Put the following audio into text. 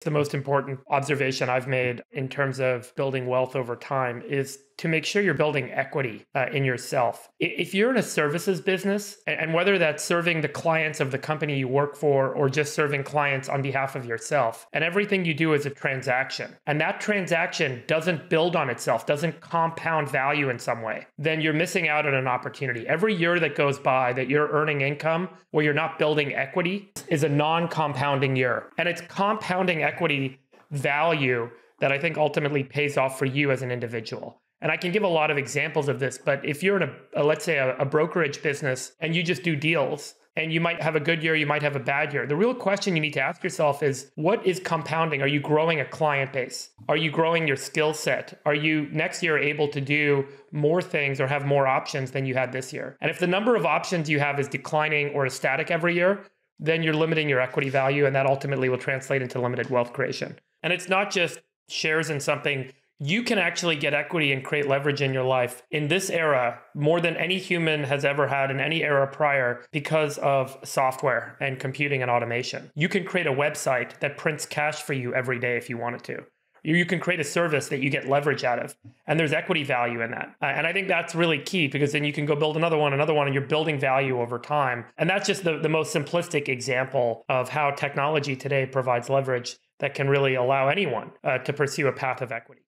The most important observation I've made in terms of building wealth over time is to make sure you're building equity in yourself. If you're in a services business, and whether that's serving the clients of the company you work for or just serving clients on behalf of yourself, and everything you do is a transaction, and that transaction doesn't build on itself, doesn't compound value in some way, then you're missing out on an opportunity. Every year that goes by that you're earning income where you're not building equity is a non-compounding year. And it's compounding equity value that I think ultimately pays off for you as an individual. And I can give a lot of examples of this, but if you're in let's say a brokerage business and you just do deals, and you might have a good year, you might have a bad year. The real question you need to ask yourself is, what is compounding? Are you growing a client base? Are you growing your skill set? Are you next year able to do more things or have more options than you had this year? And if the number of options you have is declining or is static every year, then you're limiting your equity value, and that ultimately will translate into limited wealth creation. And it's not just shares in something. You can actually get equity and create leverage in your life in this era more than any human has ever had in any era prior because of software and computing and automation. You can create a website that prints cash for you every day if you wanted to. You can create a service that you get leverage out of, and there's equity value in that. And I think that's really key, because then you can go build another one, and you're building value over time. And that's just the most simplistic example of how technology today provides leverage that can really allow anyone to pursue a path of equity.